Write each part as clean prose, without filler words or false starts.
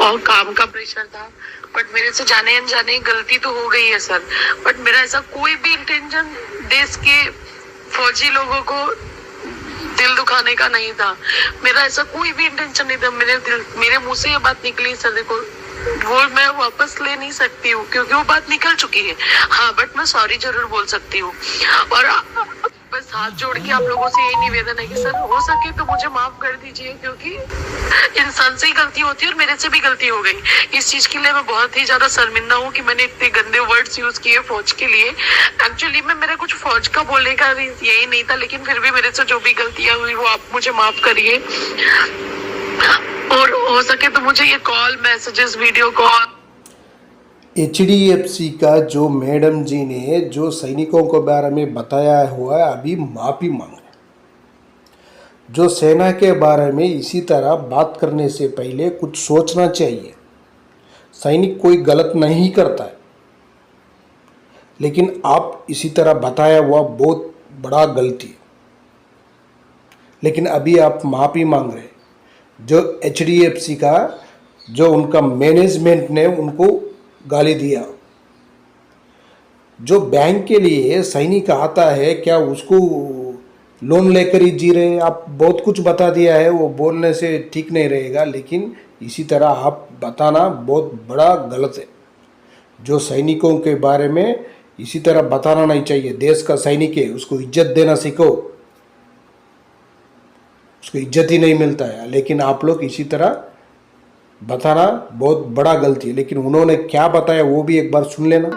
और काम का प्रेशर था। बट मेरे से जाने अनजाने गलती तो हो गई है सर। बट मेरा ऐसा कोई भी इंटेंशन देश के फौजी लोगों को दिल दुखाने का नहीं था। मेरा ऐसा कोई भी इंटेंशन नहीं था। मेरे मुंह से ये बात निकली सर, देखो वो मैं वापस ले नहीं सकती हूँ क्योंकि वो बात निकल चुकी है। हाँ, बट मैं सॉरी जरूर बोल सकती हूँ। और बस हाथ जोड़ के आप लोगों से यही निवेदन है कि सर हो सके तो मुझे माफ कर दीजिए, क्योंकि इंसान से ही गलती होती है और मेरे से भी गलती हो गई। इस चीज के लिए मैं बहुत ही ज्यादा शर्मिंदा हूँ कि मैंने इतने गंदे वर्ड्स यूज किए फौज के लिए। एक्चुअली में मेरा कुछ फौज का बोलने का यही नहीं था, लेकिन फिर भी मेरे से जो भी गलतियां हुई वो आप मुझे माफ करिए। और हो सके तो मुझे ये call, messages, video call, HDFC का जो मैडम जी ने जो सैनिकों के बारे में बताया हुआ है, अभी माफ़ी मांग रहे। जो सेना के बारे में इसी तरह बात करने से पहले कुछ सोचना चाहिए। सैनिक कोई गलत नहीं करता है, लेकिन आप इसी तरह बताया हुआ बहुत बड़ा गलती है। लेकिन अभी आप माफ़ी मांग रहे। जो HDFC का जो उनका मैनेजमेंट ने उनको गाली दिया। जो बैंक के लिए सैनिक आता है, क्या उसको लोन लेकर ही जी रहे? आप बहुत कुछ बता दिया है, वो बोलने से ठीक नहीं रहेगा, लेकिन इसी तरह आप बताना बहुत बड़ा गलत है। जो सैनिकों के बारे में इसी तरह बताना नहीं चाहिए। देश का सैनिक है, उसको इज्जत देना सीखो। उसको इज्जत ही नहीं मिलता है, लेकिन आप लोग इसी तरह बताना बहुत बड़ा गलती है। लेकिन उन्होंने क्या बताया वो भी एक बार सुन लेना।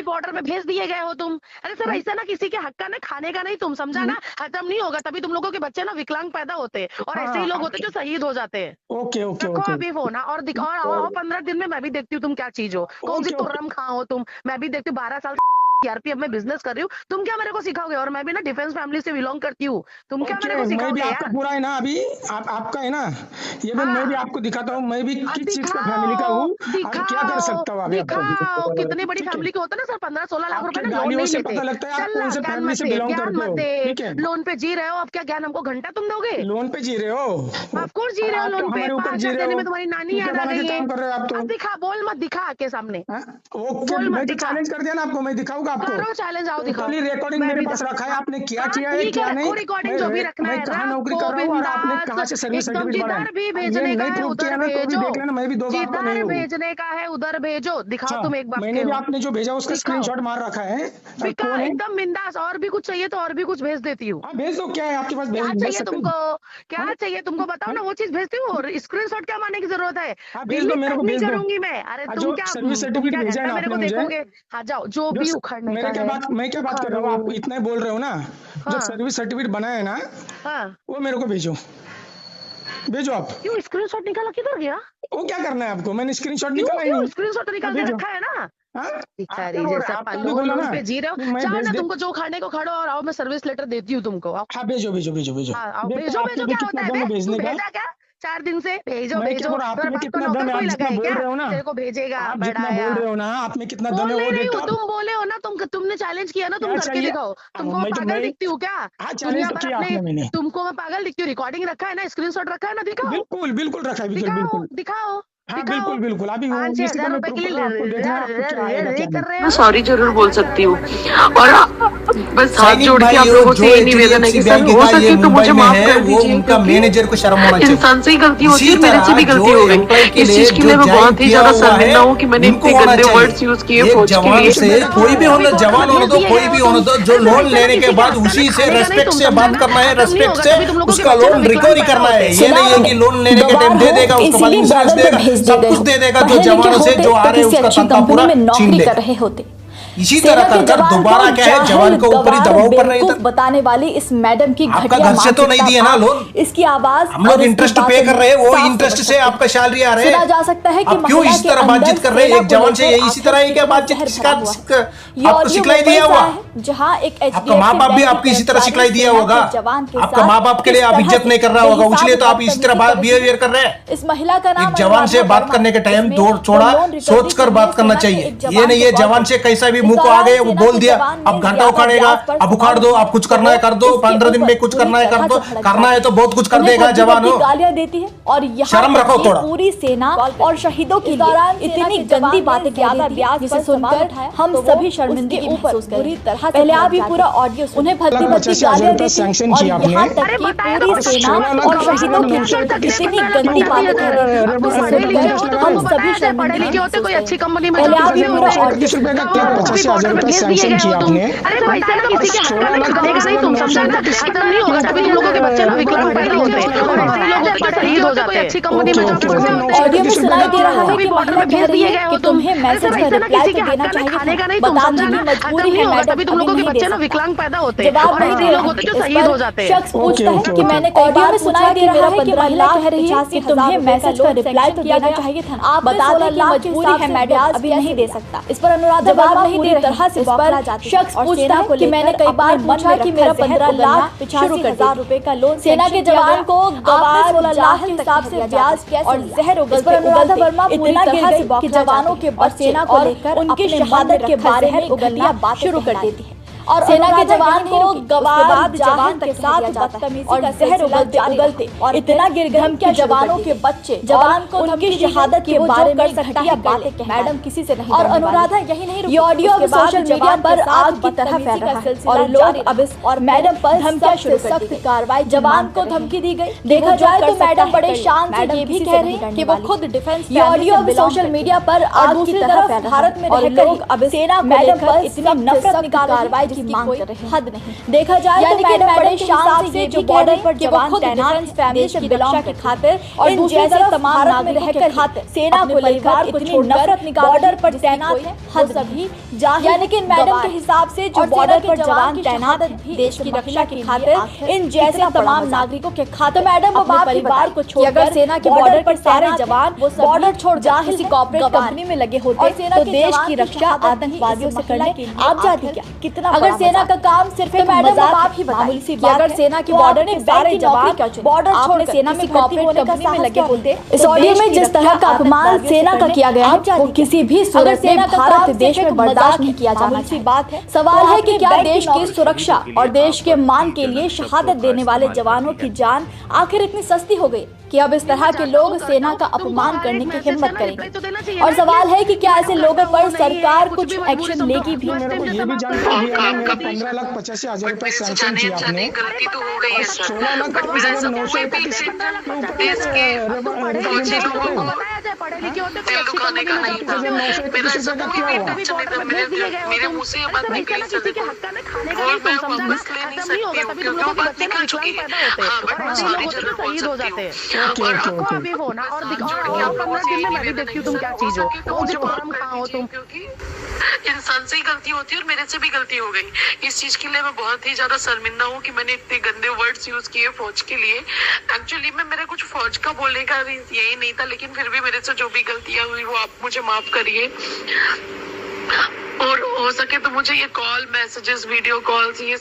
बॉर्डर में भेज दिए गए हो तुम। अरे सर ऐसा ना किसी के हक का ना खाने का नहीं, तुम समझा ना, हजम नहीं होगा तभी तुम लोगों के बच्चे ना विकलांग पैदा होते हैं और ऐसे ही लोग होते हैं जो शहीद हो जाते हैं। ओके ओके रखो ओके अभी फोन और दिखाओ। आओ 15 दिन में मैं भी देखती हूँ तुम क्या चीज हो, कौन सी तुर्रम खां हो तुम। मैं भी देखती हूँ 12 साल CRPF में बिजनेस कर रही हूँ, तुम क्या मेरे को सिखाओगे? और मैं भी ना डिफेंस फैमिली से बिलोंग करती हूँ, तुम क्या मेरे को मैं भी सिखाओगे आपका यार? पूरा है ना, अभी आपका है ना ये भी। मैं भी आपको दिखाता हूँ मैं भी किस चीज का फैमिली का हूँ और क्या कर सकता हूँ अभी आपको। दिखाओ कितनी बड़ी ठीक है, फैमिली के होता है ना सर, 15-16 लाख रुपए आपके ना लोन गालियों नहीं से लेते। पता लगता है आप चल कौन ना, से ज्ञान फैमिली मत से दे, बिलोंग ज्ञान करते मत हो। दे। ठीक है, लोन पे जी रहे हो, अब क्या ज्ञान हमको घंटा तुम दोगे? लोन पे जी रहे हो, ऑफकोर्स जी और रहे हो आप तो लोन पे। हमारे ऊपर 5 जी हजार रहे देने हो। में तुम्हारी नानी क्या याद आ बना के गई है। काम कर रहे हो आप तो। अब दिखा, बोल मत, दिखा आके सामने। ओके, बोल मत, मैं तो दिखा। चैलेंज कर दिया ना आपको, मैं दिखाऊंगा आपको। करो चैलेंज, आओ दिखाओ। टोटली रिकॉर्डिंग मैं मेरे भी पास रखा है, आपने क्या हाँ किया है ठीक क्या है, नहीं। रखो रिकॉर्डिंग, जो भी रखना मैं है कहाँ नौकरी रखो कर रहा हूँ और आपने कहाँ से बिंदास। सर्विस एकदम सर्टिफिकेट बनाया। जिधर भी अब ये भेजने का नहीं है प्रूव उधर किया ना तो भी भेजो, देख लेना, मैं भी दो बाप का नहीं जिधर हूँ। भेजने का है उधर भेजो। दिखाओ अच्छा, तुम एक बाप के मैंने भी हो, आपने जो भेजा उसका दिखाओ। स्क्रीनशॉट मार रखा है। बिका कौन है? एकदम बिंदास। और भी कुछ चाहिए तो और भी कुछ भेज देती हूँ। हाँ भेज दो, क्या है आपके पास, क्या भेज चाहिए सकते तुमको? हैं। क्या हाँ चाहिए तुमको बताओ हाँ ना, वो चीज भेजती हूँ। और स्क्रीनशॉट क्या मारने की जरूरत है? हाँ, भेज दो लिमिट मेरे तक को, नहीं भेज दो। करूंगी मैं। अरे जो सर्विस तुम सर्टिफिकेट क्या भेजा है घंटा ना मेरे आपने को मुझे, देखोगे? हाँ जाओ, जो जो भी उखाड़ने का है मैं क्या बात कर रहा उखाड़ो। हूँ, आप इतना ही बोल रहे हो ना। जो हाँ सर्विस सर्टिफिकेट बनाया है ना हाँ, वो मेरे को भेजो, भेजो आप। क्यों स्क्रीनशॉट निकाला? किधर गया? वो क्या करना है आपको, मैंने स्क्रीनशॉट क्यों निकाला ही क्यों नहीं। स्क्रीनशॉट तो हाँ निकाल के भेजो। रखा है ना। हाँ, आप क्या भिखारी बोल रहे हैं, जैसा आपने अभी लोन बोला लोन ना पे जी रहे कि हो। मैं जाओ भेज ना, दे। तुमको जो उखाड़ने को खाड़ो और आओ, मैं सर्विस लेटर देती हूँ तुमको। आओ। हाँ भेजो भेजो भेजो भेजो। हाँ आओ, देखो भेजो आपके भेजो। भी क्या कितना होता है दम बे? है तू भेजने का। भेजा क्या 4 दिन से? भेजो मैं क्या भेजो। बोल रहा हूँ, आप तेरे में बाप का कितना दम नौकर है, कोई आप लगा जितना है बोल क्या रहे हो ना, तेरे को भेजेगा? आप जितना बढ़ाया बोल रहे हो ना, आप में कितना दम बोल है वो नहीं रही देखो हूँ, आप। तुम बोले हो ना, तुमने चैलेंज किया ना, तुम क्या करके चाहिए? दिखाओ। अब तुमको मैं पागल मैं दिखती हूँ क्या? हाँ दुनिया चैलेंज तो भर किया अपने, आपने मैंने। तुमको मैं पागल दिखती हूँ? रिकॉर्डिंग रखा है ना, स्क्रीनशॉट रखा है ना, दिखाओ। बिल्कुल बिल्कुल रखा है, बिल्कुल दिखाओ बिल्कुल। दिखाओ हाँ दिखाओ। बिल्कुल बिल्कुल, अभी वो 5-6 इसी को हजार मैं रुपए प्रूव के कर लिए रहा हूँ, आपको देखना है आपको क्या आएगा क्या कर नहीं। रहे मैं हो। सॉरी जरूर बोल 5 लाख का सकती हूँ। रिकॉर्ड दिखाओ मेरा। और बस हाथ सैनिक जोड़ के आप भाइयों, लोगों जो से यही निवेदन है HDFC कि सर बैंक हो का ये सके तो मुंबई मुझे में माफ है, कर वो दीजिए, उनका क्योंकि मैनेजर को शर्म होना चाहिए। इंसान से ही गलती होती है इसी और मेरे से तरह भी जो गलती हो एम्प्लॉय गई। के इस लिए चीज के जो लिए मैं ज्वाइन बहुत ही किया ज्यादा हुआ है शर्मिंदा हूँ कि मैंने उनको इतने होना गंदे चाहिए। वर्ड्स यूज किए एक फौज के जवान लिए। से कोई भी होना, जवान होने दो, कोई भी होने दो, जो लोन लेने के बाद उसी से रेस्पेक्ट से बात करना है, रेस्पेक्ट से उसका लोन रिकवरी करना है। ये नहीं है कि लोन लेने के टाइम दे देगा, उसके बाद इंश्योरेंस देगा, सब कुछ दे देगा, जो जवानों से जो आ रहे हैं उसका तनख्वाह पूरा छीन लेगा। रहे होते। इसी सेना तरह के कर जवान दोबारा को क्या है, जवान के ऊपर ही जाहिल, दबाव कर रहे बेवकूफ हैं। बताने वाली इस मैडम की आपका घटिया घर से तो नहीं दिए ना मानसिकता लोन, आप इसकी आवाज हम लोग और इसकी इंटरेस्ट पे बातों कर रहे हैं, वो साफ इंटरेस्ट समझ से सकते आपका सैलरी आ रहे सुना हैं। जा सकता है कि आप क्यों महिला इस के तरह अंदर बातचीत कर रहे हैं? सेना एक को जवान से लेकर यही इसी तरह ही क्या आखिर बातचीत कितना जहर भरा हुआ है। ये आपको ऑडियो सिखलाई मुंबई दिया से हुआ? आया है, जहां एक आपका माँ बाप भी आपकी इसी तरह सिखलाई दिया होगा। आपका माँ बाप के लिए आप इज्जत नहीं कर रहा होगा, इसलिए तो आप इसी तरह बिहेवियर कर रहे हैं। इस महिला का नाम एक जवान से बात करने के टाइम दो थोड़ा सोच कर बात करना चाहिए। ये नहीं है जवान से कैसा भी मुंह को आ गए, वो बोल दिया अब घंटा उखाड़ेगा, अब उखाड़ दो, आप कुछ करना है कर दो, 15 दिन में कुछ करना है कर दो, करना है तो बहुत कुछ कर देगा जवान हो। गालियां देती है और शर्म रखो थोड़ा। पूरी सेना और शहीदों के दौरान इतनी गंदी बातें कहती है जिसे सुनकर हम सभी शर्मिंदगी महसूस करें। पहले आप ये पूरा ऑडियो उन्हें भद्दी भद्दी गालियां देती है और यहाँ तक कि पूरी सेना और शहीदों के इतनी गंदी बातें कहती है हम सभी पढ़े लिखे होते कोई अच्छी कंपनी में पहले आप ये पूरा ऑडियो 85,000 रुपए सैंक्शन किया आपने। अरे तो पैसे ना किसी के हक में खाने का नहीं, तुम समझा ना, इतना नहीं होगा तभी तुम लोगों के बच्चे ना विकलांग पैदा होते और ऐसे लोग होते हैं शहीद हो जाते हैं। अच्छी कंपनी में जॉब करते हैं, ऑडियो में सुनाई दे रहा है कि महिला कह रही है कि तुम्हें मैसेज का रिप्लाई तो देना चाहिए, खाने का नहीं, बता तुम दीजिए समझा मजबूरी है होगा मैडम, तभी तुम लोगों के बच्चे ना विकलांग पैदा होते हैं जवाब और नहीं ऐसे दे लोग होते हैं जो शहीद हो जाते हैं। शख्स पूछता है कि मैंने कई बार सुनाई दे रहा है कि महिला कह रही है कि तुम्हें मैसेज का रिप्लाई तो देना चाहिए था, आप बता दें कि मजबूरी है मैडम अभी नहीं दे सकता। इस पर अनुराधा जवाब नहीं दे तरह से इस पर शख्स पूछता है कि मैंने कई बार पूछा कि मेरा 15,85,000 रुपए का लोन सेना के जवान को गवाह 16 लाख के हिसाब से ब्याज और जहर उगलते अनुराधा वर्मा इतना गिर गई कि जवानों के और सेना को लेकर उनकी शहादत के बारे में उगलनियां बात शुरू कर देती है और सेना के जवान को गवाह जवान के साथ बदतमीजी और जहर उगलते और इतना गिर गए कि जवानों के बच्चे जवान को उनकी शहादत के बारे में घटिया बातें कह मैडम किसी से नहीं। और अनुराधा यही नहीं, ये ऑडियो अब सोशल मीडिया पर आग की तरह फैल रहा है और लोग अब इस और मैडम पर धमकियां शुरू कर दी। सख्त कार्रवाई जवान को धमकी दी गई। देखा जाए तो मैडम बड़े शान से ये भी कह रही है कि वो खुद डिफेंस। ये ऑडियो अब सोशल मीडिया पर आग की तरह फैल भारत में रहकर लोग अब सेना मैडम पर इतनी नफरत निकाल कार्रवाई की मांग कर रहे हैं। हद नहीं। देखा जाए तो मैडम बड़े शान से जो बॉर्डर पर जवान तैनात फैमिली से बिलोंग की खातिर और दूसरी तरफ तमाम में रहकर खातिर सेना को लेकर इतनी नफरत निकाल बॉर्डर पर तैनात है। हद सभी यानी कि मैडम के हिसाब से जो बॉर्डर पर जवान तैनात भी देश की रक्षा की खातिर इन जैसे तमाम नागरिकों के खातिर मैडम अपने परिवार को छोड़ अगर सेना के बॉर्डर पर सारे जवान वो बॉर्डर छोड़ जा किसी कॉर्पोरेट कंपनी में लगे होते तो देश की रक्षा आतंकवादियों से करने आप जाती क्या कितना अगर सेना का काम सिर्फ मैडम आप ही बताइए सी अगर सेना की बॉर्डर में सारे जवान बॉर्डर छोड़ सेना में कॉर्पोरेट कंपनी में लगे होते। इस ऑडियो में जिस तरह का अपमान सेना का किया गया वो किसी भी सूरत में भारत देश में बर्दाश्त नहीं किया जाना सी बात है। सवाल है कि क्या देश की सुरक्षा और देश के मान के लिए शहादत देने वाले जवानों की जान आखिर इतनी सस्ती हो गई कि अब इस तरह के लोग सेना का अपमान करने की हिम्मत करेंगे। और सवाल है कि क्या ऐसे लोगों पर सरकार कुछ एक्शन लेगी भी। मेरे को ये भी जानकारी है कि 15,85,000 रुपए सैंक्शन किया आपने। गलती तो हो गई है सर, 16,900 देश के फौजी लोगों को दिल दुखाने का नहीं था। मेरा ऐसा कोई भी इंटेंशन नहीं था। मेरे मुंह से ये बात निकली सर और मैं वापस ले नहीं सकती हूँ क्योंकि वो बात निकल चुकी है। हाँ बट मैं सॉरी जरूर बोल सकती हूँ। और आपको अभी हो ना और दिखाओ 15 दिन में मैं भी देखती हूँ तुम क्या चीज हो, कौन सी प्रॉब्लम कहाँ हो तुम। क्योंकि इंसान से ही गलती होती है और मेरे से भी गलती हो गई। इस चीज के लिए मैं बहुत ही ज्यादा शर्मिंदा हूँ कि मैंने इतने गंदे वर्ड्स यूज किए फौज के लिए। एक्चुअली में मेरा कुछ फौज का बोलने का यही नहीं था, लेकिन फिर भी मेरे से जो भी गलतियां हुई वो आप मुझे माफ करिए। और हो सके तो मुझे ये कॉल मैसेजेस वीडियो कॉल्स ये